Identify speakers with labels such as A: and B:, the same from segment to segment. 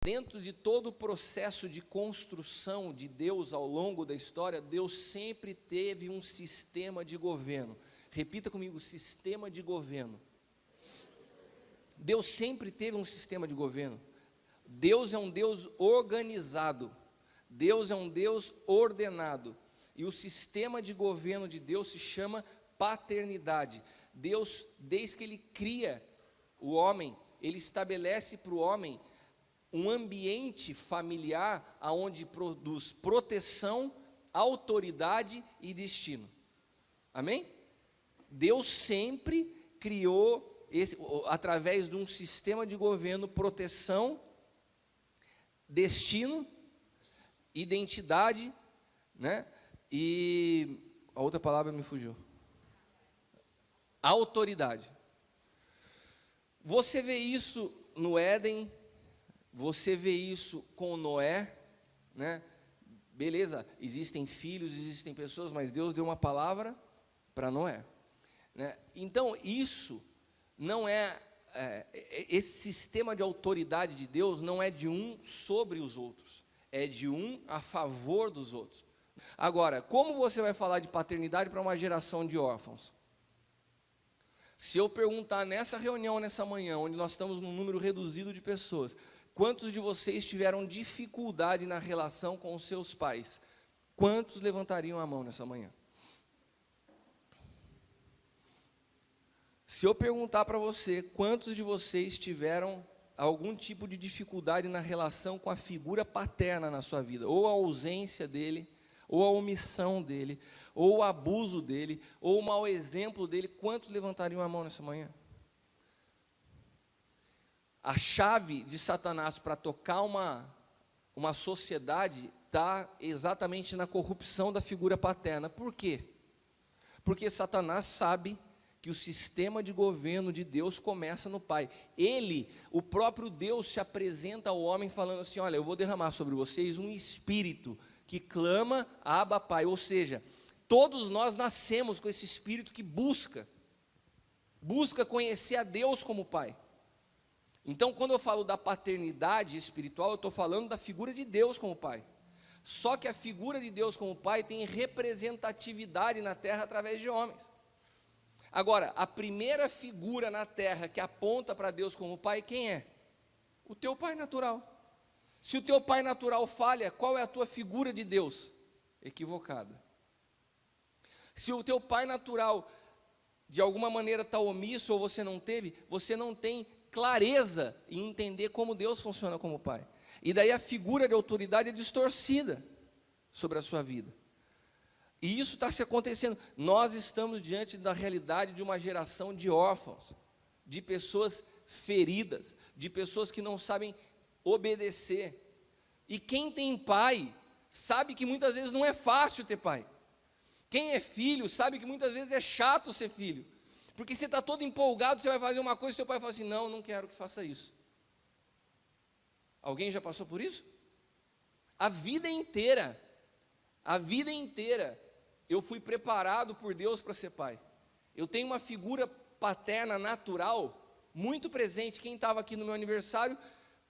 A: Dentro de todo o processo de construção de Deus ao longo da história, Deus sempre teve um sistema de governo. Repita comigo, sistema de governo. Deus sempre teve um sistema de governo. Deus é um Deus organizado. Deus é um Deus ordenado. E o sistema de governo de Deus se chama paternidade. Deus, desde que Ele cria o homem, Ele estabelece para o homem um ambiente familiar onde produz proteção, autoridade e destino. Amém? Deus sempre criou, através de um sistema de governo, proteção, destino, identidade, né? E a outra palavra me fugiu. Autoridade. Você vê isso no Éden, você vê isso com Noé, né? Beleza, existem filhos, existem pessoas, mas Deus deu uma palavra para Noé, né? Então isso não esse sistema de autoridade de Deus não é de um sobre os outros, é de um a favor dos outros. Agora, como você vai falar de paternidade para uma geração de órfãos? Se eu perguntar nessa reunião, nessa manhã, onde nós estamos num número reduzido de pessoas, quantos de vocês tiveram dificuldade na relação com os seus pais? Quantos levantariam a mão nessa manhã? Se eu perguntar para você, quantos de vocês tiveram algum tipo de dificuldade na relação com a figura paterna na sua vida? Ou a ausência dele, ou a omissão dele, ou o abuso dele, ou o mau exemplo dele, quantos levantariam a mão nessa manhã? A chave de Satanás para tocar uma sociedade está exatamente na corrupção da figura paterna. Por quê? Porque Satanás sabe que o sistema de governo de Deus começa no pai. Ele, o próprio Deus, se apresenta ao homem falando assim: olha, eu vou derramar sobre vocês um espírito que clama, Abba, Pai. Ou seja, todos nós nascemos com esse espírito que busca conhecer a Deus como Pai. Então, quando eu falo da paternidade espiritual, eu estou falando da figura de Deus como Pai. Só que a figura de Deus como Pai tem representatividade na terra através de homens. Agora, a primeira figura na terra que aponta para Deus como Pai, quem é? O teu pai natural. Se o teu pai natural falha, qual é a tua figura de Deus? Equivocada. Se o teu pai natural, de alguma maneira, está omisso ou você não tem clareza em entender como Deus funciona como pai. E daí a figura de autoridade é distorcida sobre a sua vida. E isso está se acontecendo. Nós estamos diante da realidade de uma geração de órfãos, de pessoas feridas, de pessoas que não sabem obedecer. E quem tem pai, sabe que muitas vezes não é fácil ter pai. Quem é filho, sabe que muitas vezes é chato ser filho. Porque você está todo empolgado, você vai fazer uma coisa e seu pai fala assim: não quero que faça isso. Alguém já passou por isso? A vida inteira, eu fui preparado por Deus para ser pai. Eu tenho uma figura paterna natural muito presente. Quem estava aqui no meu aniversário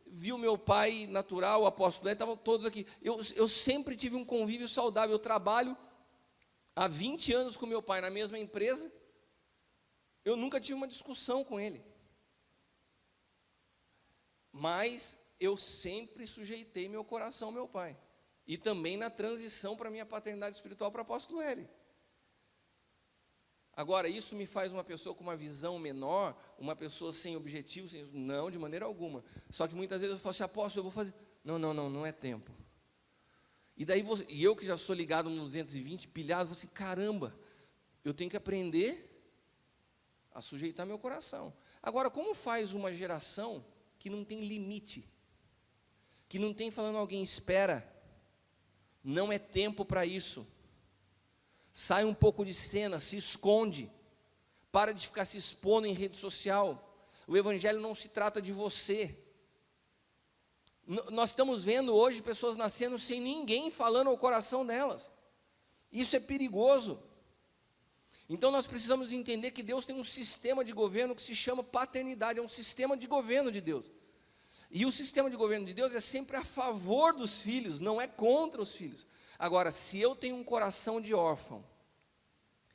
A: viu meu pai natural, o apóstolo, estavam todos aqui. Eu sempre tive um convívio saudável. Eu trabalho há 20 anos com meu pai na mesma empresa. Eu nunca tive uma discussão com ele. Mas eu sempre sujeitei meu coração ao meu pai. E também na transição para a minha paternidade espiritual para o apóstolo L. Agora, isso me faz uma pessoa com uma visão menor, uma pessoa sem objetivo? Não, de maneira alguma. Só que muitas vezes eu falo assim: apóstolo, eu vou fazer. Não é tempo. E daí, eu que já sou ligado nos 220, pilhado, vou assim: caramba, eu tenho que aprender a sujeitar meu coração. Agora, como faz uma geração que não tem limite? Que não tem falando alguém: espera, não é tempo para isso. Sai um pouco de cena, se esconde, para de ficar se expondo em rede social. O evangelho não se trata de você. Nós estamos vendo hoje pessoas nascendo sem ninguém falando ao coração delas. Isso é perigoso. Então nós precisamos entender que Deus tem um sistema de governo que se chama paternidade, é um sistema de governo de Deus. E o sistema de governo de Deus é sempre a favor dos filhos, não é contra os filhos. Agora, se eu tenho um coração de órfão,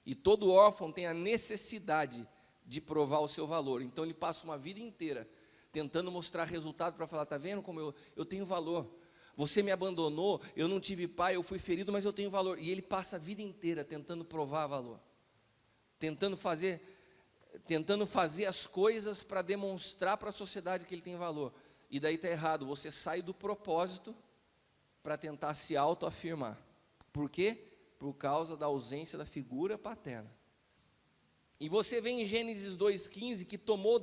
A: e todo órfão tem a necessidade de provar o seu valor, então ele passa uma vida inteira tentando mostrar resultado para falar, está vendo como eu tenho valor? Você me abandonou, eu não tive pai, eu fui ferido, mas eu tenho valor. E ele passa a vida inteira tentando provar valor, tentando fazer as coisas para demonstrar para a sociedade que ele tem valor. E daí está errado, você sai do propósito para tentar se autoafirmar. Por quê? Por causa da ausência da figura paterna. E você vê em Gênesis 2,15 que tomou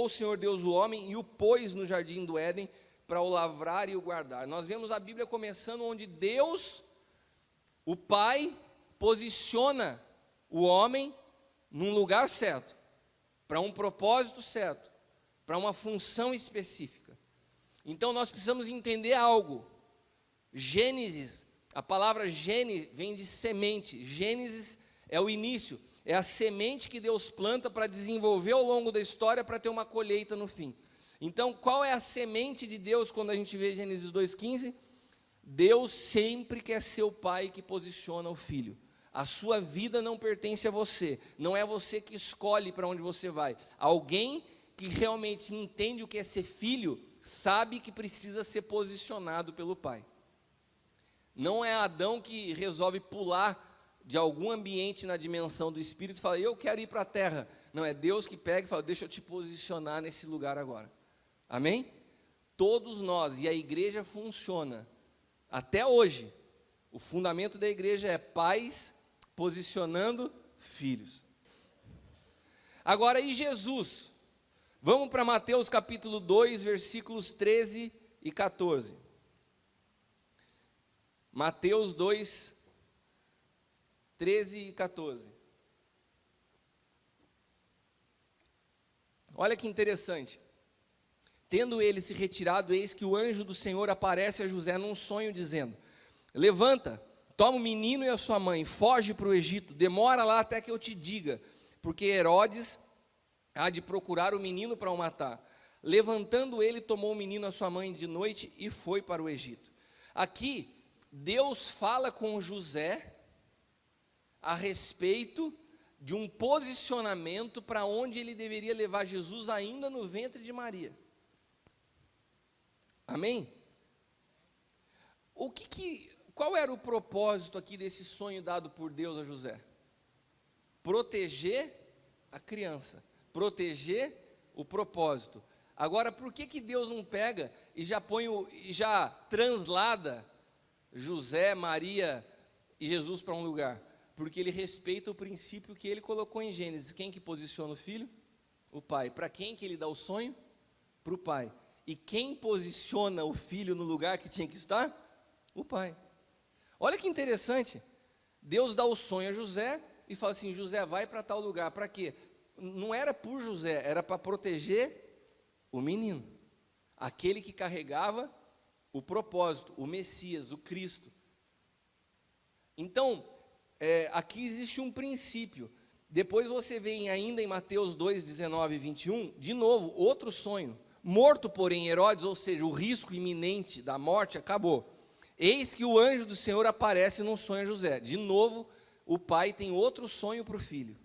A: o Senhor Deus o homem e o pôs no jardim do Éden para o lavrar e o guardar. Nós vemos a Bíblia começando onde Deus, o Pai, posiciona o homem num lugar certo, para um propósito certo, para uma função específica. Então nós precisamos entender algo. Gênesis, a palavra gene vem de semente. Gênesis é o início, é a semente que Deus planta para desenvolver ao longo da história para ter uma colheita no fim. Então, qual é a semente de Deus quando a gente vê Gênesis 2,15? Deus sempre quer ser o pai que posiciona o filho. A sua vida não pertence a você, não é você que escolhe para onde você vai. Alguém que realmente entende o que é ser filho, sabe que precisa ser posicionado pelo pai. Não é Adão que resolve pular de algum ambiente na dimensão do Espírito e fala, eu quero ir para a terra. Não, é Deus que pega e fala, deixa eu te posicionar nesse lugar agora. Amém? Todos nós, e a igreja funciona, até hoje, o fundamento da igreja é pais posicionando filhos. Agora, e Jesus? Vamos para Mateus capítulo 2, versículos 13 e 14. Mateus 2, 13 e 14. Olha que interessante. Tendo ele se retirado, eis que o anjo do Senhor aparece a José num sonho, dizendo, levanta, toma o menino e a sua mãe, foge para o Egito, demora lá até que eu te diga, porque Herodes há de procurar o menino para o matar. Levantando ele, tomou o menino e a sua mãe de noite e foi para o Egito. Aqui, Deus fala com José a respeito de um posicionamento para onde ele deveria levar Jesus ainda no ventre de Maria. Amém? Qual era o propósito aqui desse sonho dado por Deus a José? Proteger a criança, proteger o propósito. Agora, por que Deus não pega e já translada José, Maria e Jesus para um lugar? Porque ele respeita o princípio que ele colocou em Gênesis. Quem que posiciona o filho? O pai. Para quem que ele dá o sonho? Para o pai. E quem posiciona o filho no lugar que tinha que estar? O pai. Olha que interessante. Deus dá o sonho a José e fala assim, José, vai para tal lugar. Para quê? Não era por José, era para proteger o menino. Aquele que carregava o propósito, o Messias, o Cristo. Então, aqui existe um princípio. Depois você vê ainda em Mateus 2, 19 e 21, de novo, outro sonho. Morto, porém, Herodes, ou seja, o risco iminente da morte acabou. Eis que o anjo do Senhor aparece num sonho a José. De novo, o pai tem outro sonho para o filho.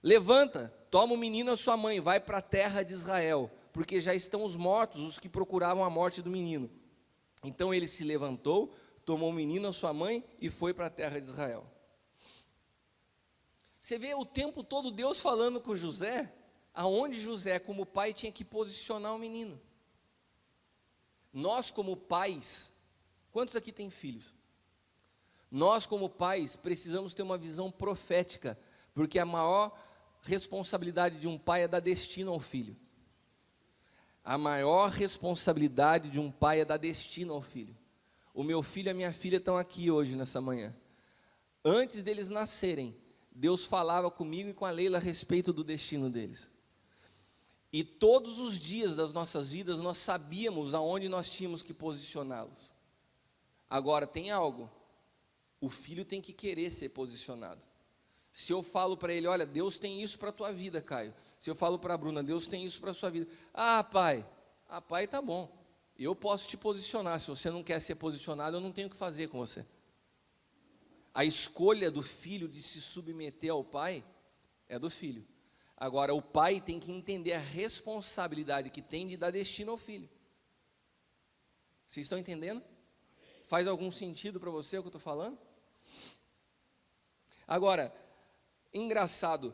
A: Levanta, toma o menino e a sua mãe, vai para a terra de Israel, porque já estão os mortos, os que procuravam a morte do menino. Então ele se levantou, tomou o menino e a sua mãe e foi para a terra de Israel. Você vê o tempo todo Deus falando com José, aonde José, como pai, tinha que posicionar o menino. Nós, como pais, quantos aqui têm filhos? Nós, como pais, precisamos ter uma visão profética, porque a maior responsabilidade de um pai é dar destino ao filho. A maior responsabilidade de um pai é dar destino ao filho. O meu filho e a minha filha estão aqui hoje, nessa manhã. Antes deles nascerem, Deus falava comigo e com a Leila a respeito do destino deles. E todos os dias das nossas vidas, nós sabíamos aonde nós tínhamos que posicioná-los. Agora, tem algo. O filho tem que querer ser posicionado. Se eu falo para ele, olha, Deus tem isso para a tua vida, Caio. Se eu falo para a Bruna, Deus tem isso para a sua vida. Ah, pai, Ah, pai, tá bom, eu posso te posicionar, se você não quer ser posicionado, eu não tenho o que fazer com você. A escolha do filho de se submeter ao pai é do filho. Agora, o pai tem que entender a responsabilidade que tem de dar destino ao filho. Vocês estão entendendo? Faz algum sentido para você o que eu estou falando? Agora, engraçado,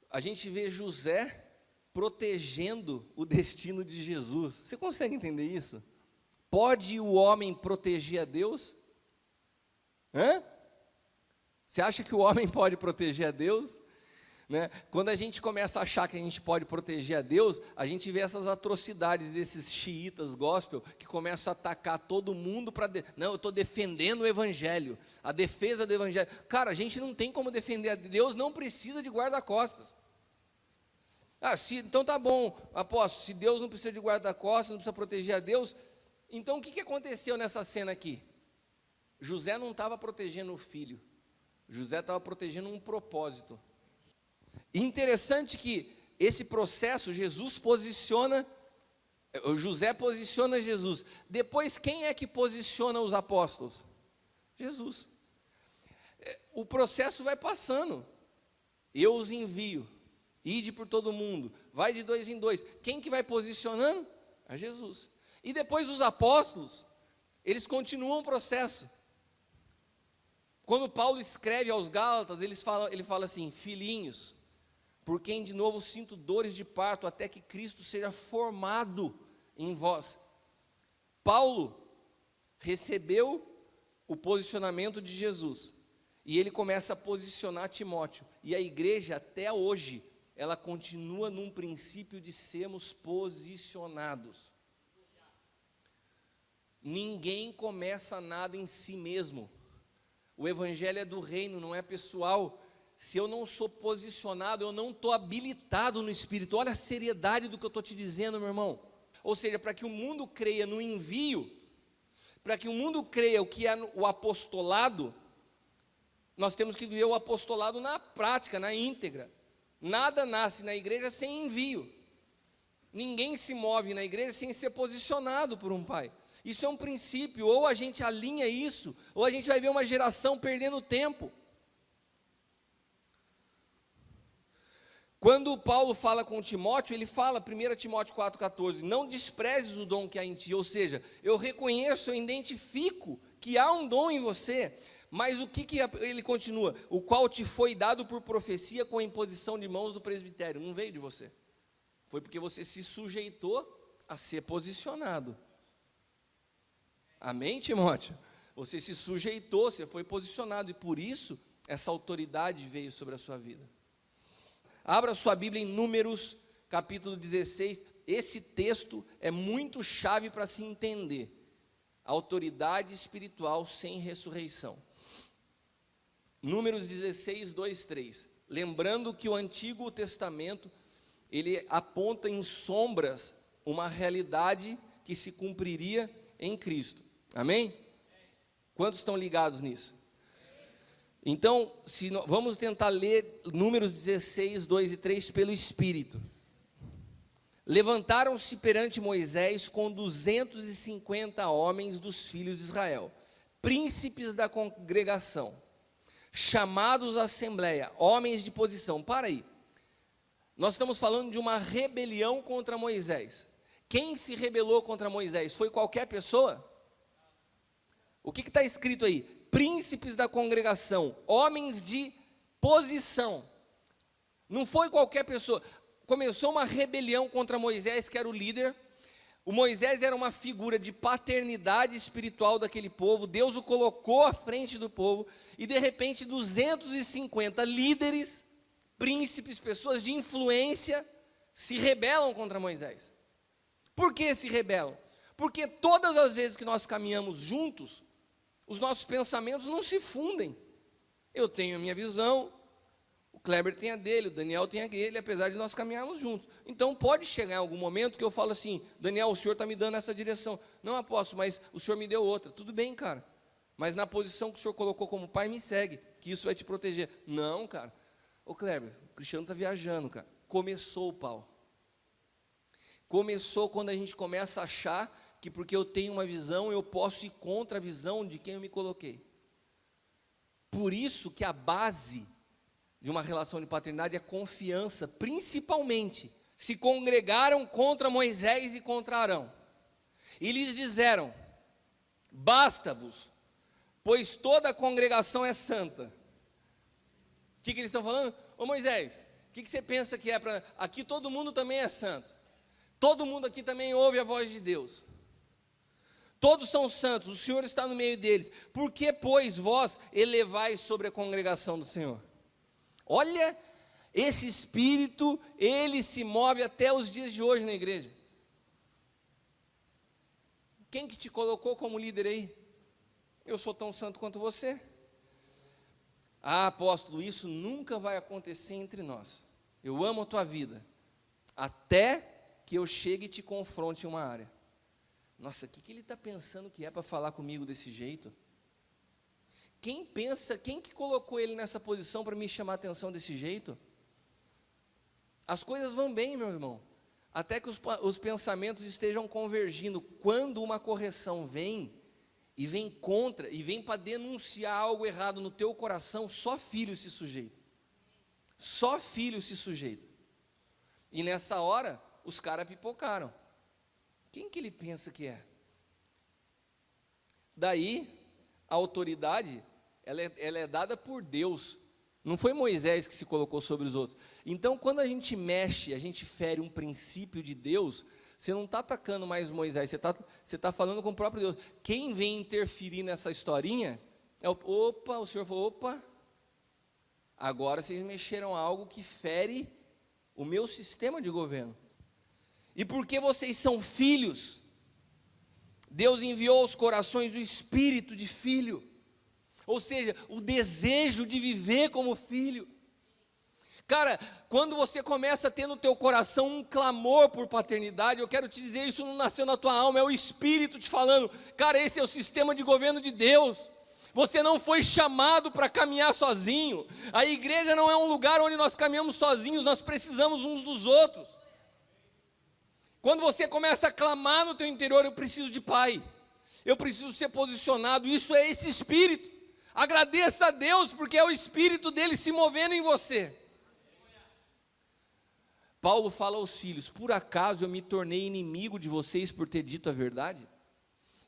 A: a gente vê José protegendo o destino de Jesus. Você consegue entender isso? Pode o homem proteger a Deus? Hã? Você acha que o homem pode proteger a Deus? Né? Quando a gente começa a achar que a gente pode proteger a Deus, a gente vê essas atrocidades desses xiitas gospel que começam a atacar todo mundo para... Não, eu estou defendendo o evangelho, a defesa do evangelho. Cara, a gente não tem como defender a Deus, não precisa de guarda-costas. Então tá bom, apóstolo, se Deus não precisa de guarda-costas, não precisa proteger a Deus, então o que aconteceu nessa cena aqui? José não estava protegendo o filho, José estava protegendo um propósito. Interessante que esse processo, José posiciona Jesus. Depois, quem é que posiciona os apóstolos? Jesus. O processo vai passando. Eu os envio. Ide por todo mundo. Vai de 2 em 2. Quem que vai posicionando? É Jesus. E depois os apóstolos, eles continuam o processo. Quando Paulo escreve aos Gálatas, ele fala assim: filhinhos, por quem de novo sinto dores de parto, até que Cristo seja formado em vós. Paulo recebeu o posicionamento de Jesus, e ele começa a posicionar Timóteo, e a igreja até hoje, ela continua num princípio de sermos posicionados. Ninguém começa nada em si mesmo, o evangelho é do reino, não é pessoal. Se eu não sou posicionado, eu não estou habilitado no Espírito. Olha a seriedade do que eu estou te dizendo, meu irmão. Ou seja, para que o mundo creia no envio, para que o mundo creia o que é o apostolado, nós temos que viver o apostolado na prática, na íntegra. Nada nasce na igreja sem envio. Ninguém se move na igreja sem ser posicionado por um pai. Isso é um princípio, ou a gente alinha isso, ou a gente vai ver uma geração perdendo tempo. Quando Paulo fala com Timóteo, ele fala, 1 Timóteo 4,14, não desprezes o dom que há em ti, ou seja, eu reconheço, eu identifico que há um dom em você, mas o que ele continua? O qual te foi dado por profecia com a imposição de mãos do presbitério, não veio de você, foi porque você se sujeitou a ser posicionado. Amém, Timóteo? Você se sujeitou, você foi posicionado, e por isso, essa autoridade veio sobre a sua vida. Abra sua Bíblia em Números, capítulo 16, esse texto é muito chave para se entender, autoridade espiritual sem ressurreição. Números 16, 2, 3, lembrando que o Antigo Testamento, ele aponta em sombras uma realidade que se cumpriria em Cristo, amém? Quantos estão ligados nisso? Então, vamos tentar ler Números 16, 2 e 3 pelo Espírito. Levantaram-se perante Moisés com 250 homens dos filhos de Israel, príncipes da congregação, chamados à assembleia, homens de posição. Para aí, nós estamos falando de uma rebelião contra Moisés. Quem se rebelou contra Moisés? Foi qualquer pessoa? O que está escrito aí? Príncipes da congregação, homens de posição. Não foi qualquer pessoa. Começou uma rebelião contra Moisés, que era o líder. O Moisés era uma figura de paternidade espiritual daquele povo. Deus o colocou à frente do povo. E de repente 250 líderes, príncipes, pessoas de influência, se rebelam contra Moisés. Por que se rebelam? Porque todas as vezes que nós caminhamos juntos, os nossos pensamentos não se fundem. Eu tenho a minha visão, o Kleber tem a dele, o Daniel tem a dele, apesar de nós caminharmos juntos. Então pode chegar em algum momento que eu falo assim: Daniel, o senhor está me dando essa direção. Não, apóstolo, mas o senhor me deu outra. Tudo bem, cara, mas na posição que o senhor colocou como pai, me segue, que isso vai te proteger. Não, cara. Ô Kleber, o Cristiano está viajando, cara. Começou o pau. começou quando a gente começa a achar que porque eu tenho uma visão, eu posso ir contra a visão de quem eu me coloquei. Por isso que a base de uma relação de paternidade é confiança, principalmente. Se congregaram contra Moisés e contra Arão, e lhes disseram: basta-vos, pois toda a congregação é santa. O que eles estão falando? Ô Moisés, o que você pensa que é para... Aqui todo mundo também é santo. Todo mundo aqui também ouve a voz de Deus. Todos são santos, o Senhor está no meio deles. Por que, pois, vós elevais sobre a congregação do Senhor? Olha, esse espírito, ele se move até os dias de hoje na igreja. Quem que te colocou como líder aí? Eu sou tão santo quanto você. Ah, apóstolo, isso nunca vai acontecer entre nós. Eu amo a tua vida, até que eu chegue e te confronte em uma área. Nossa, o que ele está pensando que é para falar comigo desse jeito? Quem que colocou ele nessa posição para me chamar a atenção desse jeito? As coisas vão bem, meu irmão, até que os pensamentos estejam convergindo. Quando uma correção vem, e vem contra, e vem para denunciar algo errado no teu coração, só filho se sujeita. Só filho se sujeita. E nessa hora, os caras pipocaram. Quem que ele pensa que é? Daí, a autoridade, ela é dada por Deus. Não foi Moisés que se colocou sobre os outros. Então, quando a gente mexe, a gente fere um princípio de Deus, você não está atacando mais Moisés, você tá falando com o próprio Deus. Quem vem interferir nessa historinha, o Senhor falou, agora vocês mexeram algo que fere o meu sistema de governo. E porque vocês são filhos, Deus enviou aos corações o espírito de filho, ou seja, o desejo de viver como filho. Cara, quando você começa a ter no teu coração um clamor por paternidade, eu quero te dizer, isso não nasceu na tua alma, é o Espírito te falando, cara, esse é o sistema de governo de Deus. Você não foi chamado para caminhar sozinho. A igreja não é um lugar onde nós caminhamos sozinhos, nós precisamos uns dos outros. Quando você começa a clamar no teu interior, eu preciso de pai, eu preciso ser posicionado, isso é esse Espírito. Agradeça a Deus, porque é o Espírito dele se movendo em você. Paulo fala aos filhos: por acaso eu me tornei inimigo de vocês por ter dito a verdade?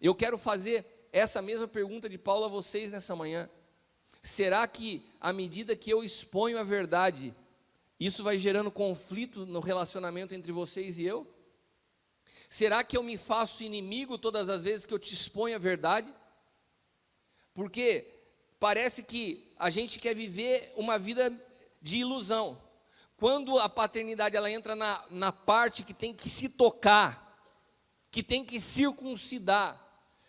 A: Eu quero fazer essa mesma pergunta de Paulo a vocês nessa manhã. Será que, à medida que eu exponho a verdade, isso vai gerando conflito no relacionamento entre vocês e eu? Será que eu me faço inimigo todas as vezes que eu te exponho a verdade? Porque parece que a gente quer viver uma vida de ilusão. Quando a paternidade ela entra na parte que tem que se tocar, que tem que circuncidar,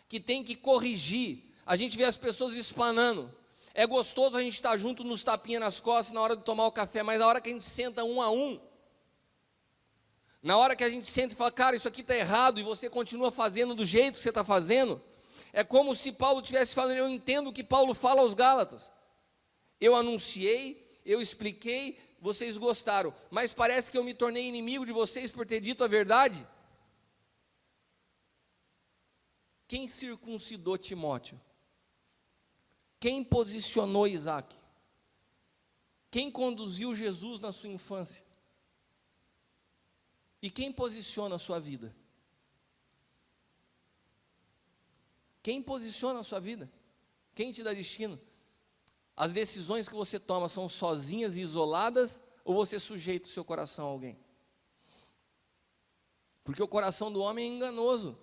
A: que tem que corrigir, a gente vê as pessoas espanando. É gostoso a gente estar junto nos tapinhas nas costas na hora de tomar o café, mas na hora que a gente senta um a um, na hora que a gente senta e fala, cara, isso aqui está errado, e você continua fazendo do jeito que você está fazendo, é como se Paulo estivesse falando, eu entendo o que Paulo fala aos Gálatas. Eu anunciei, eu expliquei, vocês gostaram, mas parece que eu me tornei inimigo de vocês por ter dito a verdade. Quem circuncidou Timóteo? Quem posicionou Isaac? Quem conduziu Jesus na sua infância? E quem posiciona a sua vida? Quem posiciona a sua vida? Quem te dá destino? As decisões que você toma são sozinhas e isoladas, ou você sujeita o seu coração a alguém? Porque o coração do homem é enganoso.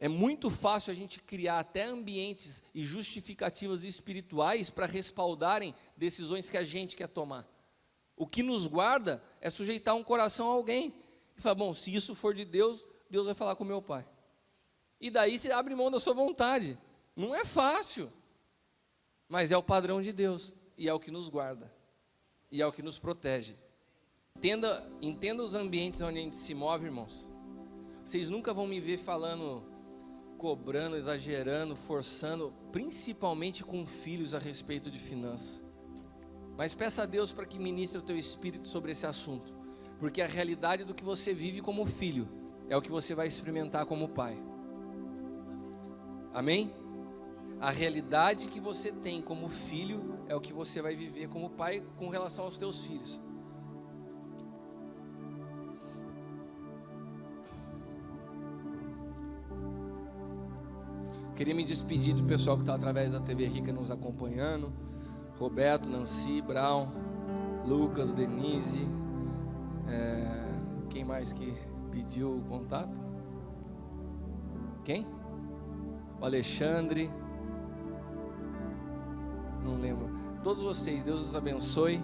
A: É muito fácil a gente criar até ambientes e justificativas espirituais para respaldarem decisões que a gente quer tomar. O que nos guarda é sujeitar um coração a alguém. E fala, bom, se isso for de Deus, Deus vai falar com meu pai. E daí você abre mão da sua vontade. Não é fácil, mas é o padrão de Deus, e é o que nos guarda, e é o que nos protege. Entenda os ambientes onde a gente se move, irmãos. Vocês nunca vão me ver falando, cobrando, exagerando, forçando, principalmente com filhos a respeito de finanças. Mas peça a Deus para que ministre o teu espírito sobre esse assunto, Porque a realidade do que você vive como filho é o que você vai experimentar como pai. Amém? A realidade que você tem como filho é o que você vai viver como pai com relação aos teus filhos. Queria me despedir do pessoal que está através da TV Rica nos acompanhando. Roberto, Nancy, Brown, Lucas, Denise. Quem mais que pediu o contato? Quem? O Alexandre. Não lembro. Todos vocês, Deus os abençoe.